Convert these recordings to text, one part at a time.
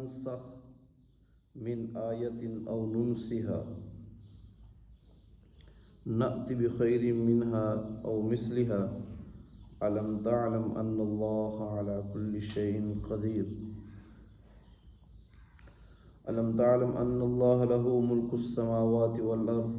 ننسخ من آیت او ننسها نأتی بخیر منها او مثلها علم تعلم ان اللہ علی کل شیء قدیر علم تعلم ان اللہ له ملک السماوات والارض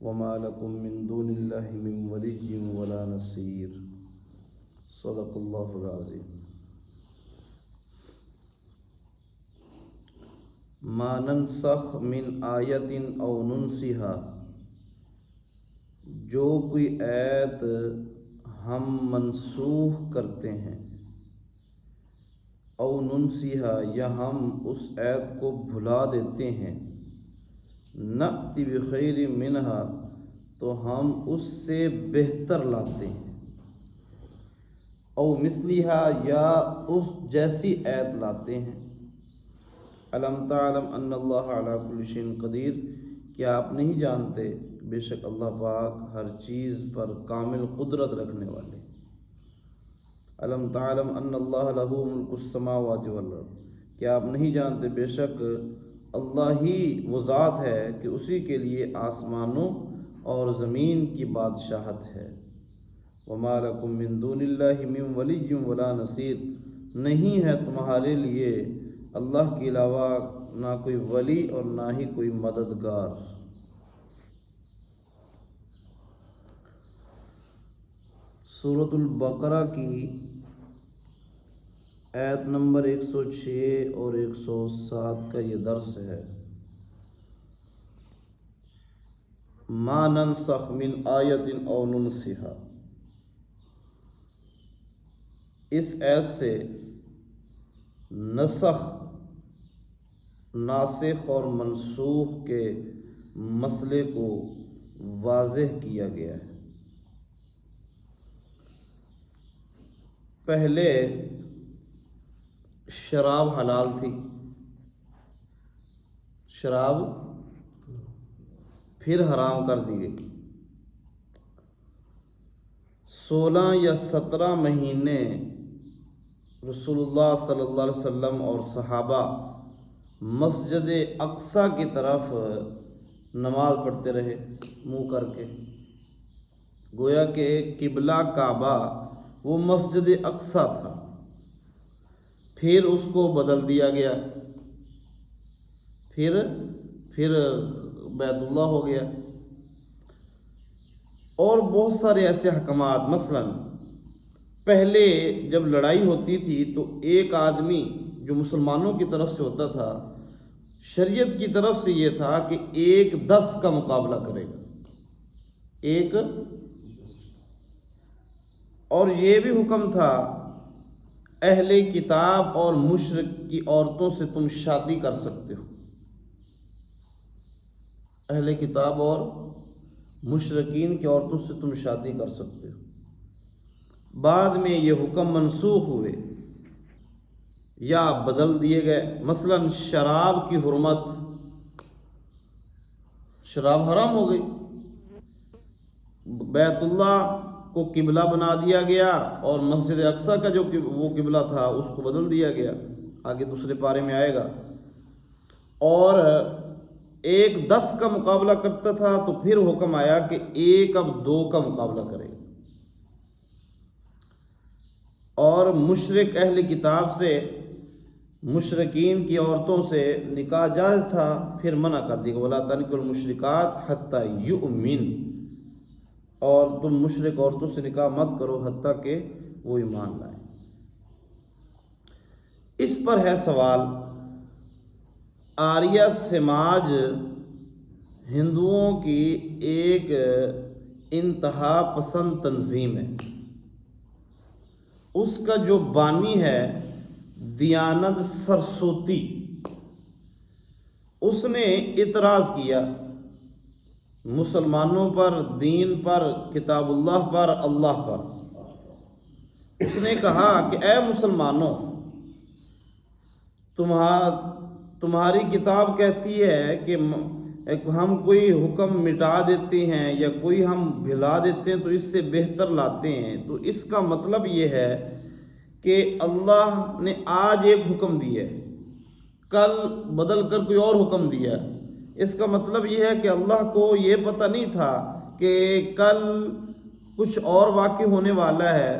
وما لکم من دون اللہ من ولی ولا نصیر صدق اللہ العظیم۔ ما ننسخ من آیت او ننسها، جو کوئی آیت ہم منسوخ کرتے ہیں، او ننسها یا ہم اس آیت کو بھلا دیتے ہیں، نأتی بخیر منها تو ہم اس سے بہتر لاتے ہیں، او مثلها یا اس جیسی آیت لاتے ہیں۔ علم تعلم ان اللہ علی کل شیء قدیر، کیا آپ نہیں جانتے بے شک اللہ پاک ہر چیز پر کامل قدرت رکھنے والے۔ علم تعلم ان اللہ له ملک السماوات والارض، کیا آپ نہیں جانتے بے شک اللہ ہی وہ ذات ہے کہ اسی کے لیے آسمانوں اور زمین کی بادشاہت ہے۔ وما لکم من دون اللہ من ولی ولا نصیر، نہیں ہے تمہارے لیے اللہ کے علاوہ نہ کوئی ولی اور نہ ہی کوئی مددگار۔ سورۃ البقرہ کی آیت نمبر 106 اور 107 کا یہ درس ہے۔ ما ننسخ من آیت او ننسها، اس آیت سے نسخ، ناسخ اور منسوخ کے مسئلے کو واضح کیا گیا ہے۔ پہلے شراب حلال تھی، شراب پھر حرام کر دی گئی۔ 16 یا 17 مہینے رسول اللہ صلی اللہ علیہ وسلم اور صحابہ مسجد اقصیٰ کی طرف نماز پڑھتے رہے منہ کر کے، گویا کہ قبلہ کعبہ وہ مسجد اقصیٰ تھا، پھر اس کو بدل دیا گیا، پھر بیت اللہ ہو گیا، اور بہت سارے ایسے احکامات۔ مثلاً پہلے جب لڑائی ہوتی تھی تو ایک آدمی جو مسلمانوں کی طرف سے ہوتا تھا، شریعت کی طرف سے یہ تھا کہ 1-10 کا مقابلہ کرے گا، اور یہ بھی حکم تھا اہل کتاب اور مشرک کی عورتوں سے تم شادی کر سکتے ہو، اہل کتاب اور مشرکین کی عورتوں سے تم شادی کر سکتے ہو۔ بعد میں یہ حکم منسوخ ہوئے یا بدل دیے گئے۔ مثلا شراب کی حرمت، شراب حرام ہو گئی، بیت اللہ کو قبلہ بنا دیا گیا اور مسجد اقصیٰ کا جو وہ قبلہ تھا اس کو بدل دیا گیا، آگے دوسرے پارے میں آئے گا۔ اور 1-10 کا مقابلہ کرتا تھا تو پھر حکم آیا کہ 1 اب 2 کا مقابلہ کرے گا۔ اور مشرک اہل کتاب سے، مشرکین کی عورتوں سے نکاح جائز تھا، پھر منع کر دیا وَلَا تَنكِحُوا الْمُشْرِكَاتِ حَتَّى يُؤْمِنْ، اور تم مشرک عورتوں سے نکاح مت کرو حتیٰ کہ وہ ایمان لائیں۔ اس پر ہے سوال، آریہ سماج ہندوؤں کی ایک انتہا پسند تنظیم ہے، اس کا جو بانی ہے دیانند سرسوتی، اس نے اعتراض کیا مسلمانوں پر، دین پر، کتاب اللہ پر، اللہ پر۔ اس نے کہا کہ اے مسلمانوں، تمہاری کتاب کہتی ہے کہ ہم کوئی حکم مٹا دیتے ہیں یا کوئی ہم بھلا دیتے ہیں تو اس سے بہتر لاتے ہیں، تو اس کا مطلب یہ ہے کہ اللہ نے آج ایک حکم دیا ہے کل بدل کر کوئی اور حکم دیا. اس کا مطلب یہ ہے کہ اللہ کو یہ پتہ نہیں تھا کہ کل کچھ اور واقع ہونے والا ہے،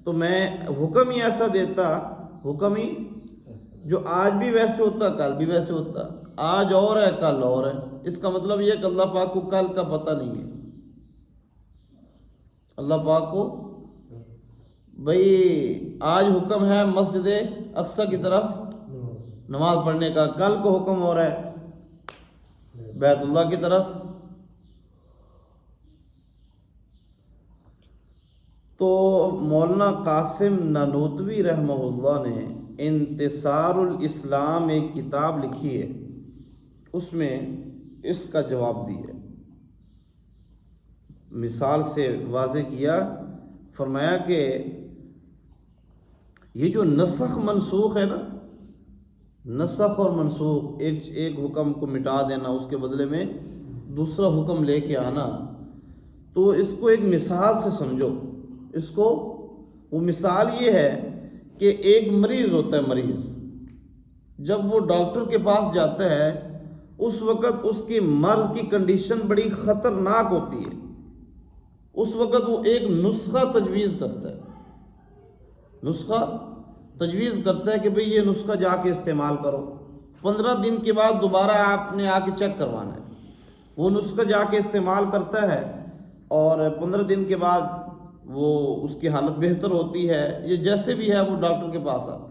تو میں حکم ہی ایسا دیتا، حکم ہی جو آج بھی ویسے ہوتا کل بھی ویسے ہوتا، آج اور ہے کل اور ہے. اس کا مطلب یہ ہے کہ اللہ پاک کو کل کا پتہ نہیں ہے. اللہ پاک کو بھئی آج حکم ہے مسجد اقصی کی طرف نماز پڑھنے کا، کل کو حکم ہو رہا ہے بیت اللہ کی طرف. تو مولانا قاسم نانوتوی رحمہ اللہ نے انتصار الاسلام ایک کتاب لکھی ہے، اس میں اس کا جواب دی ہے. مثال سے واضح کیا، فرمایا کہ یہ جو نسخ منسوخ ہے نا، نسخ اور منسوخ، ایک حکم کو مٹا دینا اس کے بدلے میں دوسرا حکم لے کے آنا، تو اس کو ایک مثال سے سمجھو. اس کو وہ مثال یہ ہے کہ ایک مریض ہوتا ہے، مریض جب وہ ڈاکٹر کے پاس جاتا ہے اس وقت اس کی مرض کی کنڈیشن بڑی خطرناک ہوتی ہے. اس وقت وہ ایک نسخہ تجویز کرتا ہے، نسخہ تجویز کرتا ہے کہ بھئی یہ نسخہ جا کے استعمال کرو. 15 دن کے بعد دوبارہ آپ نے آ کے چیک کروانا ہے. وہ نسخہ جا کے استعمال کرتا ہے اور 15 دن کے بعد وہ اس کی حالت بہتر ہوتی ہے، یہ جیسے بھی ہے وہ ڈاکٹر کے پاس آتا.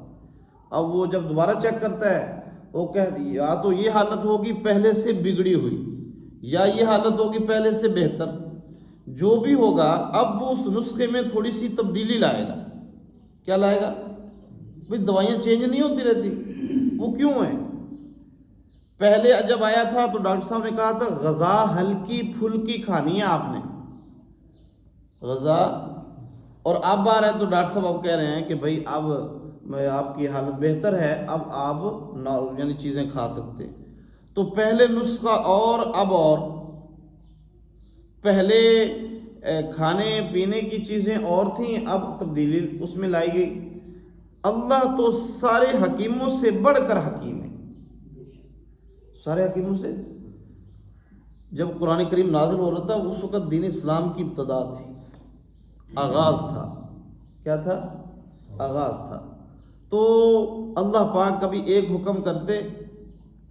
اب وہ جب دوبارہ چیک کرتا ہے وہ یا تو یہ حالت ہوگی پہلے سے بگڑی ہوئی، یا یہ حالت ہوگی پہلے سے بہتر. جو بھی ہوگا اب وہ اس نسخے میں تھوڑی سی تبدیلی لائے گا. کیا لائے گا؟ بھئی دوائیاں چینج نہیں ہوتی رہتی، وہ کیوں ہیں؟ پہلے جب آیا تھا تو ڈاکٹر صاحب نے کہا تھا غذا ہلکی پھلکی کھانی ہے آپ نے، غذا، اور اب آ رہا ہے تو ڈاکٹر صاحب اب کہہ رہے ہیں کہ بھئی اب آپ کی حالت بہتر ہے، اب آپ یعنی چیزیں کھا سکتے. تو پہلے نسخہ اور اب اور، پہلے کھانے پینے کی چیزیں اور تھیں، اب تبدیلی اس میں لائی گئی. اللہ تو سارے حکیموں سے بڑھ کر حکیم ہے، سارے حکیموں سے. جب قرآن کریم نازل ہو رہا تھا اس وقت دین اسلام کی ابتدا تھی، آغاز تھا. کیا تھا؟ آغاز تھا. تو اللہ پاک کبھی ایک حکم کرتے،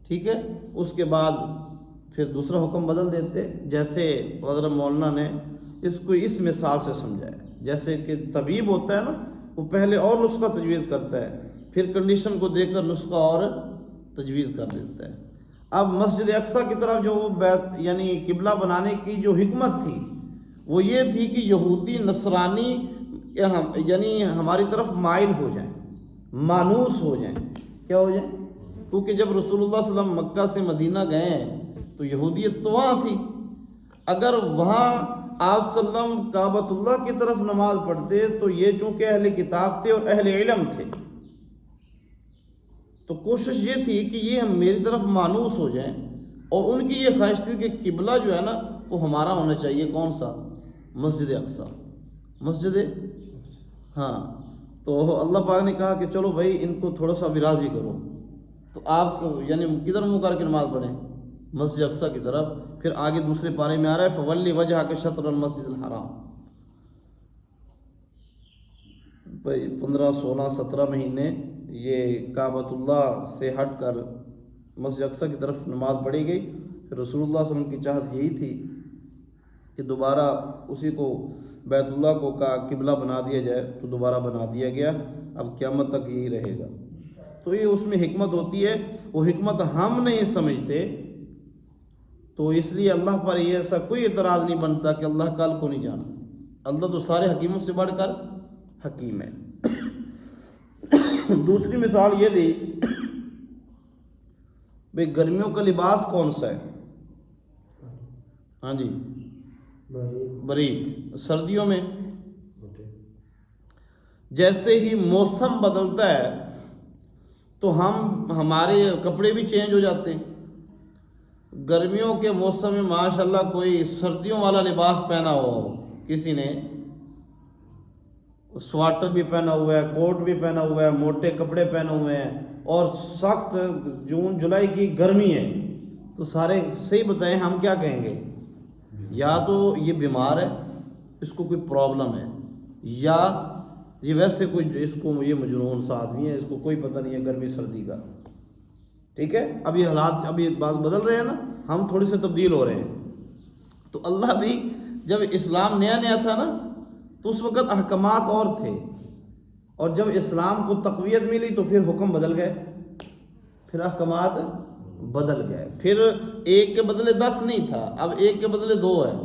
ٹھیک ہے، اس کے بعد پھر دوسرا حکم بدل دیتے. جیسے حضرت مولانا نے اس کو اس مثال سے سمجھایا، جیسے کہ طبیب ہوتا ہے نا، وہ پہلے اور نسخہ تجویز کرتا ہے، پھر کنڈیشن کو دیکھ کر نسخہ اور تجویز کر دیتا ہے. اب مسجد اقصی کی طرف جو یعنی قبلہ بنانے کی جو حکمت تھی وہ یہ تھی کہ یہودی نصرانی یعنی ہماری طرف مائل ہو جائیں، مانوس ہو جائیں. کیا ہو جائیں؟ کیونکہ جب رسول اللہ صلی اللہ علیہ وسلم مکہ سے مدینہ گئے تو یہودیت تو وہاں تھی. اگر وہاں آپ صلی اللہ علیہ وسلم کعبۃ اللہ کی طرف نماز پڑھتے تو یہ چونکہ اہل کتاب تھے اور اہل علم تھے، تو کوشش یہ تھی کہ یہ ہم میری طرف مانوس ہو جائیں، اور ان کی یہ خواہش تھی کہ قبلہ جو ہے نا وہ ہمارا ہونا چاہیے. کون سا؟ مسجد اقصی، مسجد، ہاں. تو اللہ پاک نے کہا کہ چلو بھائی ان کو تھوڑا سا بھی راضی کرو، تو آپ یعنی کدھر منہ کر کے نماز پڑھیں؟ مسجد اقصی کی طرف. پھر آگے دوسرے پارے میں آ رہا ہے فولی وجہ کے شطر المسجد الحرام. بھائی 15 16 17 مہینے یہ کعبۃ اللہ سے ہٹ کر مسجد اقصی کی طرف نماز پڑھی گئی. پھر رسول اللہ صلی اللہ علیہ وسلم کی چاہت یہی تھی کہ دوبارہ اسی کو بیت اللہ کو کا قبلہ بنا دیا جائے، تو دوبارہ بنا دیا گیا. اب قیامت تک یہی رہے گا. تو یہ اس میں حکمت ہوتی ہے، وہ حکمت ہم نہیں سمجھتے، تو اس لیے اللہ پر یہ ایسا کوئی اعتراض نہیں بنتا کہ اللہ کل کو نہیں جانا. اللہ تو سارے حکیموں سے بڑھ کر حکیم ہے. دوسری مثال یہ دی بھئی گرمیوں کا لباس کون سا ہے؟ ہاں جی، باریک. سردیوں میں جیسے ہی موسم بدلتا ہے تو ہمارے کپڑے بھی چینج ہو جاتے ہیں. گرمیوں کے موسم میں ماشاءاللہ کوئی سردیوں والا لباس پہنا ہوا ہو، کسی نے سویٹر بھی پہنا ہوا ہے، کوٹ بھی پہنا ہوا ہے، موٹے کپڑے پہنے ہوئے ہیں، اور سخت جون جولائی کی گرمی ہے، تو سارے صحیح بتائیں ہم کیا کہیں گے؟ یا تو یہ بیمار ہے، اس کو کوئی پرابلم ہے، یا یہ ویسے کوئی اس کو یہ مجنون سا آدمی ہے، اس کو کوئی پتہ نہیں ہے گرمی سردی کا. ٹھیک ہے، اب یہ حالات اب یہ بات بدل رہے ہیں نا، ہم تھوڑے سے تبدیل ہو رہے ہیں. تو اللہ بھی جب اسلام نیا نیا تھا نا تو اس وقت احکامات اور تھے، اور جب اسلام کو تقویت ملی تو پھر حکم بدل گئے، پھر احکامات بدل گئے. پھر ایک کے بدلے 10 نہیں تھا، اب ایک کے بدلے 2 ہے.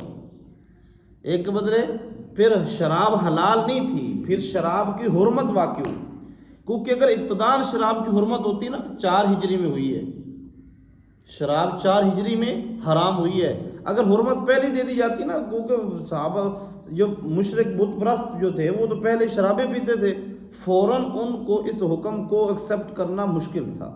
ایک کے بدلے پھر شراب حلال نہیں تھی، پھر شراب کی حرمت واقع ہوئی. کیونکہ اگر ابتداً شراب کی حرمت ہوتی نا 4 ہجری میں ہوئی ہے، شراب 4 ہجری میں حرام ہوئی ہے. اگر حرمت پہلے دے دی جاتی نا، کیونکہ صحابہ جو مشرک بت پرست جو تھے وہ تو پہلے شرابیں پیتے تھے، فوراً ان کو اس حکم کو ایکسیپٹ کرنا مشکل تھا.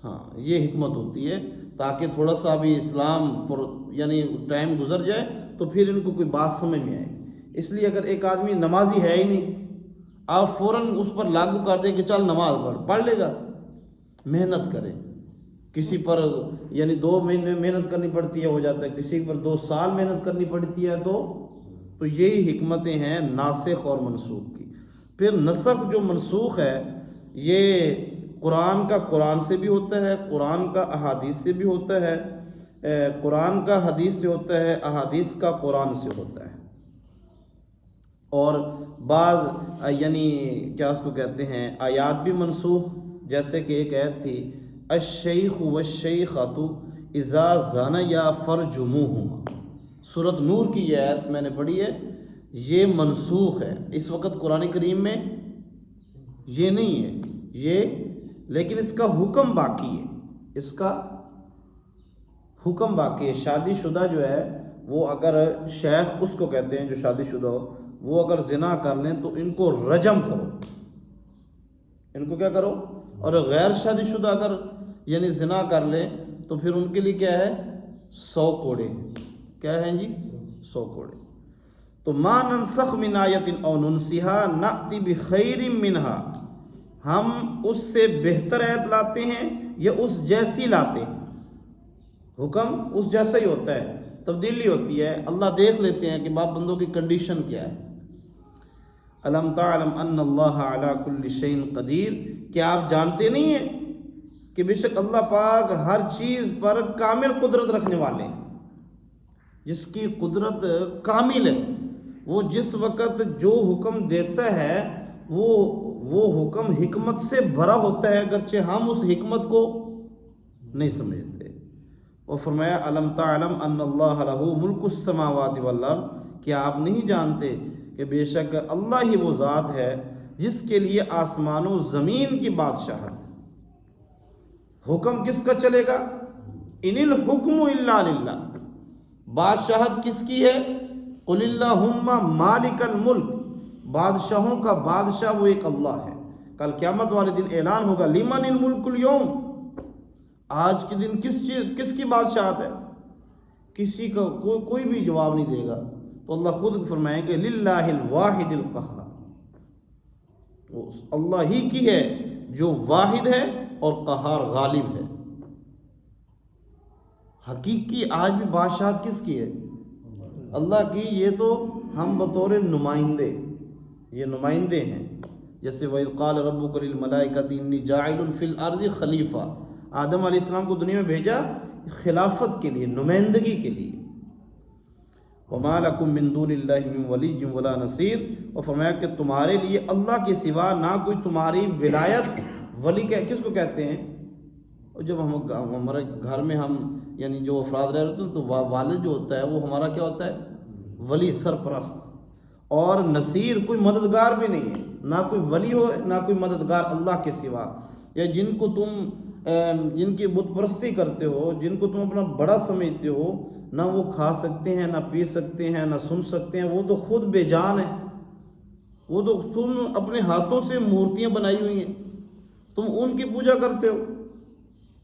ہاں یہ حکمت ہوتی ہے تاکہ تھوڑا سا بھی اسلام پر یعنی ٹائم گزر جائے تو پھر ان کو کوئی بات سمجھ میں آئے. اس لیے اگر ایک آدمی نمازی ہے ہی نہیں، آپ فوراً اس پر لاگو کر دیں کہ چل نماز پڑھ لے گا. محنت کرے، کسی پر یعنی 2 مہینے محنت کرنی پڑتی ہے ہو جاتا ہے، کسی پر 2 سال محنت کرنی پڑتی ہے. تو یہی حکمتیں ہیں ناسخ اور منسوخ کی. پھر نسخ جو منسوخ ہے یہ قرآن کا قرآن سے بھی ہوتا ہے، قرآن کا احادیث سے بھی ہوتا ہے، قرآن کا حدیث سے ہوتا ہے، احادیث کا قرآن سے ہوتا ہے. اور بعض یعنی کیا اس کو کہتے ہیں آیات بھی منسوخ، جیسے کہ ایک آیت تھی الشیخ والشیخۃ اذا زنیا فرجموہما. سورۃ نور کی یہ آیت میں نے پڑھی ہے، یہ منسوخ ہے. اس وقت قرآن کریم میں یہ نہیں ہے یہ، لیکن اس کا حکم باقی ہے، اس کا حکم باقی ہے. شادی شدہ جو ہے وہ اگر شیخ اس کو کہتے ہیں جو شادی شدہ ہو، وہ اگر زنا کر لیں تو ان کو رجم کرو، ان کو کیا کرو. اور غیر شادی شدہ اگر یعنی زنا کر لیں تو پھر ان کے لیے کیا ہے 100 کوڑے. کیا ہیں جی 100 کوڑے. تو ما ننسخ من آیت او ننسها نأتی بخیر منہا، ہم اس سے بہتر آیت لاتے ہیں یا اس جیسی لاتے ہیں. حکم اس جیسا ہی ہوتا ہے، تبدیلی ہوتی ہے. اللہ دیکھ لیتے ہیں کہ باپ بندوں کی کنڈیشن کیا ہے. الم تعلم ان اللہ علی کل شیء قدیر، کیا آپ جانتے نہیں ہیں کہ بے شک اللہ پاک ہر چیز پر کامل قدرت رکھنے والے ہیں. جس کی قدرت کامل ہے، وہ جس وقت جو حکم دیتا ہے وہ حکم حکمت سے بھرا ہوتا ہے، اگرچہ ہم اس حکمت کو نہیں سمجھتے. اور فرمایا الم تعلم ان اللہ لہ ملک السماوات والارض، کیا آپ نہیں جانتے کہ بے شک اللہ ہی وہ ذات ہے جس کے لیے آسمان و زمین کی بادشاہت ہے. حکم کس کا چلے گا؟ ان الحکم الا للہ، بادشاہت کس کی ہے؟ قل اللہم مالک الملک، بادشاہوں کا بادشاہ وہ ایک اللہ ہے. کل قیامت والے دن اعلان ہوگا لمن الملک اليوم، آج کے دن کس کی بادشاہت ہے؟ کسی کا کوئی بھی جواب نہیں دے گا. تو اللہ خود فرمائیں گے للہ الواحد القہار، اللہ ہی کی ہے جو واحد ہے اور قہار غالب ہے. حقیقی آج بھی بادشاہت کس کی ہے؟ اللہ کی. یہ تو ہم بطور نمائندے، یہ نمائندے ہیں. جیسے وَإِذْ قَالَ رَبُّكَ لِلْمَلَائِكَةِ إِنِّي جَاعِلٌ فِي الْأَرْضِ خَلِيفَةً، آدم علیہ السلام کو دنیا میں بھیجا خلافت کے لیے، نمائندگی کے لیے. وَمَا لَكُم مِّن دُونِ اللَّهِ مِن وَلِيٍّ وَلَا نَصِيرٍ، اور فرمایا کہ تمہارے لیے اللہ کے سوا نہ کوئی تمہاری ولایت. ولی کس کو کہتے ہیں؟ اور جب ہمارے گھر میں ہم یعنی جو افراد رہ رہے ہیں تو والد جو ہوتا ہے وہ ہمارا کیا ہوتا ہے؟ ولی، سرپرست. اور نصیر کوئی مددگار بھی نہیں ہے، نہ کوئی ولی ہو نہ کوئی مددگار اللہ کے سوا. یا جن کو تم جن کی بت پرستی کرتے ہو، جن کو تم اپنا بڑا سمجھتے ہو، نہ وہ کھا سکتے ہیں، نہ پی سکتے ہیں، نہ سن سکتے ہیں. وہ تو خود بے جان ہیں. وہ تو تم اپنے ہاتھوں سے مورتیاں بنائی ہوئی ہیں، تم ان کی پوجا کرتے ہو.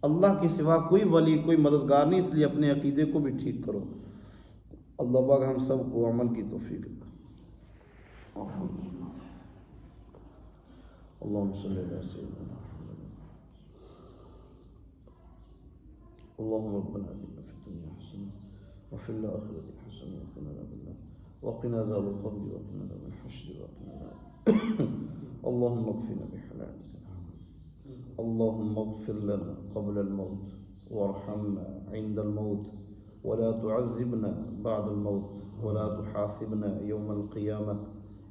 اللہ کے سوا کوئی ولی، کوئی مددگار نہیں. اس لیے اپنے عقیدے کو بھی ٹھیک کرو. اللہ پاک ہم سب کو عمل کی توفیق دے. اللہم صلی اللہ علیہ وسلم. اللهم ربنا آتنا في الدنيا حسنة وفي الآخرة حسنة وقنا عذاب النار وقنا عذاب القبر وقنا عذاب الحشر وقنا عذاب اللهم اكفنا بحلالك اللهم اغفر لنا قبل الموت وارحمنا عند الموت ولا تعذبنا بعد الموت ولا تحاسبنا يوم القيامة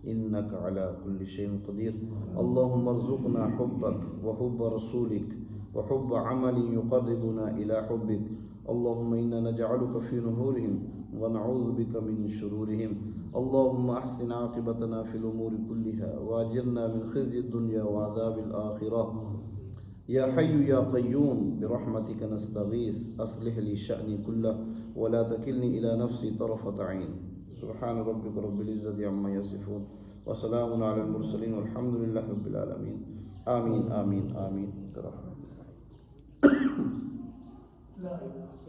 إنك على كل شيء قدير اللهم ارزقنا حبك وحب رسولك وحب عمل يقربنا إلى حبك اللهم إنا نجعلك في نحورهم ونعوذ بك من شرورهم اللهم أحسن عاقبتنا في الأمور كلها وأجرنا من خزي الدنيا وعذاب الآخرة يا حي يا قيوم برحمتك نستغيث أصلح لي شأني كله ولا تكلني إلى نفسي طرفة عين سبحان ربك رب العزة عما يصفون وسلام على المرسلين والحمد لله رب العالمين آمين آمين آمين برحمتك